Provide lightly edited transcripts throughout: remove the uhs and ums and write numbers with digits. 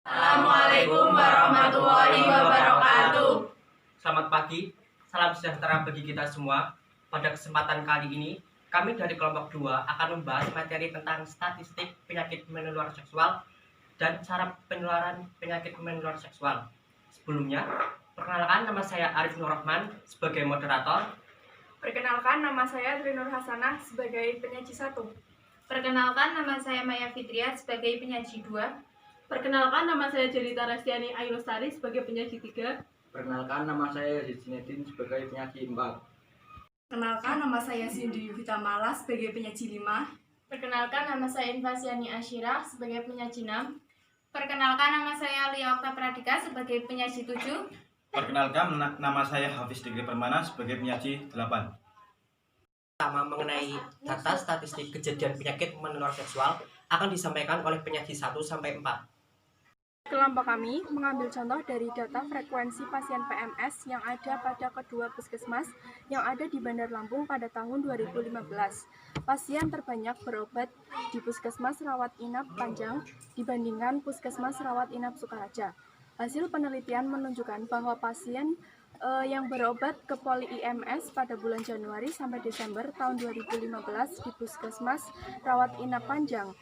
Assalamualaikum warahmatullahi wabarakatuh. Selamat pagi, salam sejahtera bagi kita semua. Pada kesempatan kali ini, kami dari kelompok 2 akan membahas materi tentang statistik penyakit menular seksual dan cara penularan penyakit menular seksual. Sebelumnya, perkenalkan nama saya Arif Nur Rahman sebagai moderator. Perkenalkan, nama saya Trinur Hasanah sebagai penyaji 1. Perkenalkan, nama saya Maya Fitria sebagai penyaji 2. Perkenalkan, nama saya Jelita Restiani Ayu Lestari sebagai penyaji 3. Perkenalkan, nama saya Yazid Zinedin sebagai penyaji 4. Perkenalkan, nama saya Cindy Yuvita Mala sebagai penyaji 5. Perkenalkan, nama saya Invasiani Asyira sebagai penyaji 6. Perkenalkan, nama saya Lia Okta Pradika sebagai penyaji 7. Perkenalkan, nama saya Hafiz Dikri Permana sebagai penyaji 8. Pertama, mengenai data statistik kejadian penyakit menular seksual akan disampaikan oleh penyaji 1-4. Kelompok kami mengambil contoh dari data frekuensi pasien PMS yang ada pada kedua puskesmas yang ada di Bandar Lampung pada tahun 2015. Pasien terbanyak berobat di Puskesmas Rawat Inap Panjang dibandingkan Puskesmas Rawat Inap Sukaraja. Hasil penelitian menunjukkan bahwa pasien yang berobat ke Poli IMS pada bulan Januari sampai Desember tahun 2015 di Puskesmas Rawat Inap Panjang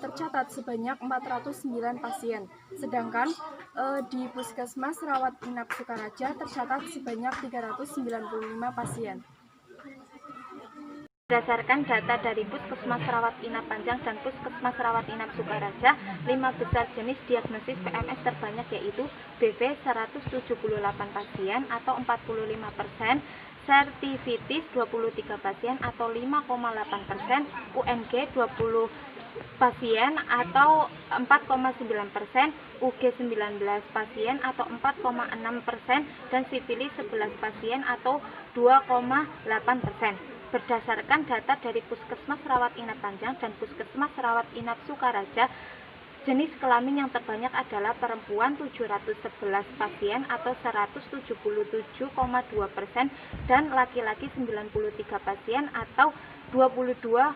tercatat sebanyak 409 pasien, sedangkan di Puskesmas Rawat Inap Sukaraja tercatat sebanyak 395 pasien. Berdasarkan data dari Puskesmas Rawat Inap Panjang dan Puskesmas Rawat Inap Sukaraja, 5 besar jenis diagnosis PMS terbanyak yaitu BV 178 pasien atau 45%, Certivitis 23 pasien atau 5,8%, UNG 20 pasien atau 4,9%, UG 19 pasien atau 4,6%, dan sifilis 11 pasien atau 2,8%. Berdasarkan data dari Puskesmas Rawat Inap Panjang dan Puskesmas Rawat Inap Sukaraja, jenis kelamin yang terbanyak adalah perempuan 711 pasien atau 177,2% dan laki-laki 93 pasien atau 22,8%.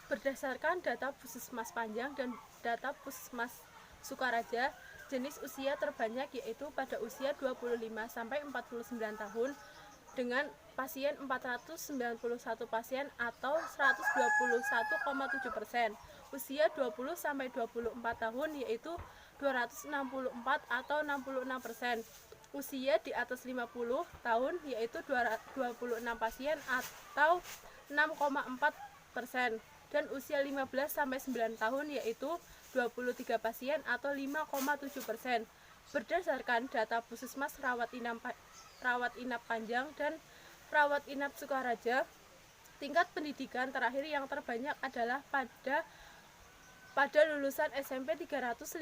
Berdasarkan data Puskesmas Panjang dan data Puskesmas Sukaraja, jenis usia terbanyak yaitu pada usia 25-49 tahun dengan pasien 491 pasien atau 121,7%. Usia 20-24 tahun yaitu 264 atau 66%. Usia di atas 50 tahun yaitu 26 pasien atau 6,4%. Dan usia 15-9 tahun yaitu 23 pasien atau 5,7%. Berdasarkan data Puskesmas Rawat Inap Panjang dan Rawat Inap Sukaraja, tingkat pendidikan terakhir yang terbanyak adalah pada lulusan SMP 350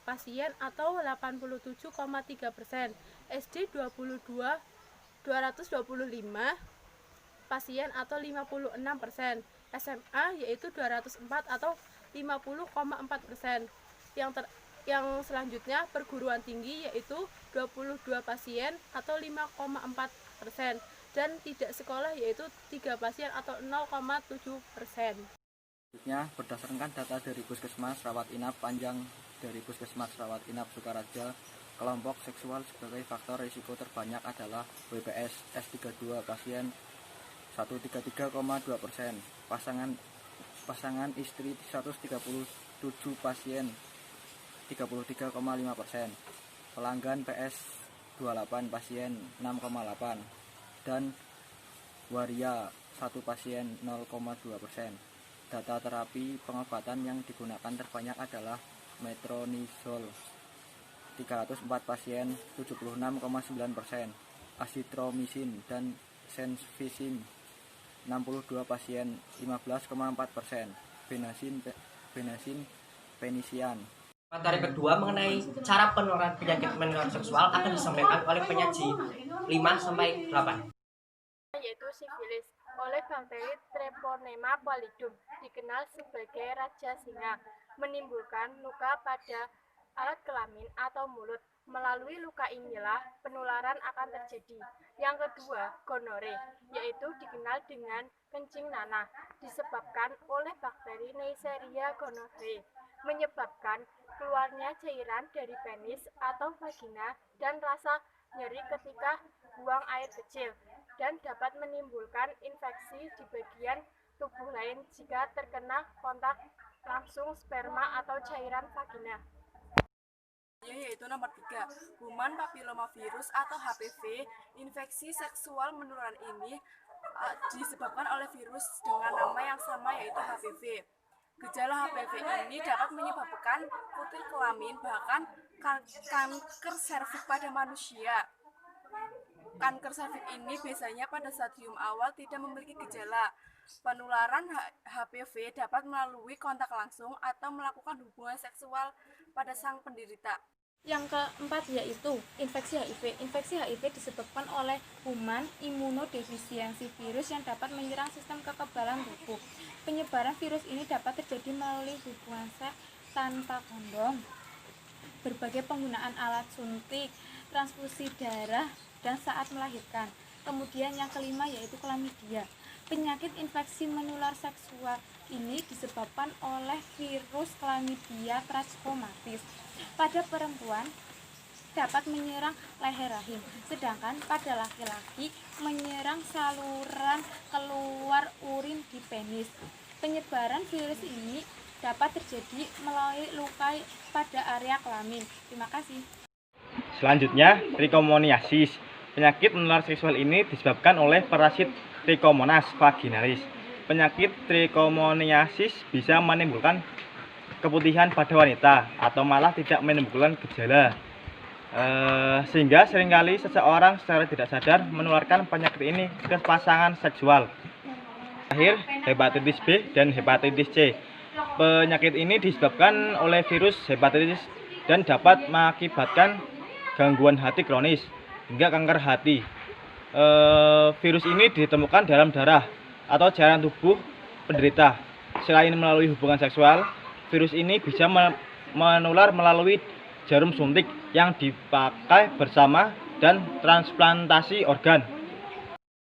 pasien atau 87,3%, SD 225 pasien atau 56%, SMA yaitu 204 atau 50,4%. Yang selanjutnya perguruan tinggi yaitu 22 pasien atau 5,4% dan tidak sekolah yaitu 3 pasien atau 0,7%. Selanjutnya, berdasarkan data dari Puskesmas Rawat Inap Panjang dari Puskesmas Rawat Inap Sukaraja, kelompok seksual sebagai faktor risiko terbanyak adalah WPS S32 pasien 133,2%, pasangan istri 137 pasien 33,5%, pelanggan PS 28 pasien 6,8%, dan waria 1 pasien 0,2%. Data terapi pengobatan yang digunakan terbanyak adalah metronidazol 304 pasien 76,9%, azitromisin dan senvisin 62 pasien 15,4%, benasin penisian. Materi kedua mengenai cara penularan penyakit menular seksual akan disampaikan oleh penyaji 5-8. Yaitu sifilis oleh bakteri Treponema pallidum, dikenal sebagai raja singa, menimbulkan luka pada alat kelamin atau mulut. Melalui luka inilah penularan akan terjadi. Yang kedua, gonore, yaitu dikenal dengan kencing nanah, disebabkan oleh bakteri Neisseria gonorrhoeae, menyebabkan keluarnya cairan dari penis atau vagina dan rasa nyeri ketika buang air kecil, dan dapat menimbulkan infeksi di bagian tubuh lain jika terkena kontak langsung sperma atau cairan vagina. Yaitu nomor 3, human papillomavirus atau HPV. Infeksi seksual menular ini disebabkan oleh virus dengan nama yang sama, yaitu HPV. Gejala HPV ini dapat menyebabkan kutil kelamin, bahkan kanker serviks pada manusia. Kanker serviks ini biasanya pada stadium awal tidak memiliki gejala. Penularan HPV dapat melalui kontak langsung atau melakukan hubungan seksual pada sang penderita. Yang keempat yaitu infeksi HIV. Infeksi HIV disebabkan oleh human immunodefisiency virus yang dapat menyerang sistem kekebalan tubuh. Penyebaran virus ini dapat terjadi melalui hubungan seks tanpa kondom, berbagai penggunaan alat suntik, transfusi darah, dan saat melahirkan. Kemudian yang kelima yaitu chlamydia. Penyakit infeksi menular seksual ini disebabkan oleh virus Chlamydia trachomatis. Pada perempuan dapat menyerang leher rahim, sedangkan pada laki-laki menyerang saluran keluar urin di penis. Penyebaran virus ini dapat terjadi melalui luka pada area kelamin. Terima kasih. Selanjutnya, trichomoniasis. Penyakit menular seksual ini disebabkan oleh parasit Trichomonas vaginalis. Penyakit trichomoniasis bisa menimbulkan keputihan pada wanita atau malah tidak menimbulkan gejala, sehingga seringkali seseorang secara tidak sadar menularkan penyakit ini ke pasangan seksual. Terakhir, hepatitis B dan hepatitis C. Penyakit ini disebabkan oleh virus hepatitis dan dapat mengakibatkan gangguan hati kronis hingga kanker hati. Virus ini ditemukan dalam darah atau cairan tubuh penderita. Selain melalui hubungan seksual, virus ini bisa menular melalui jarum suntik yang dipakai bersama dan transplantasi organ.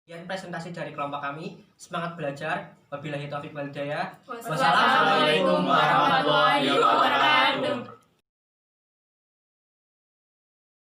Sekian presentasi dari kelompok kami. Semangat belajar. Wabillahi taufiq wal hidayah. Wassalamualaikum warahmatullahi wabarakatuh.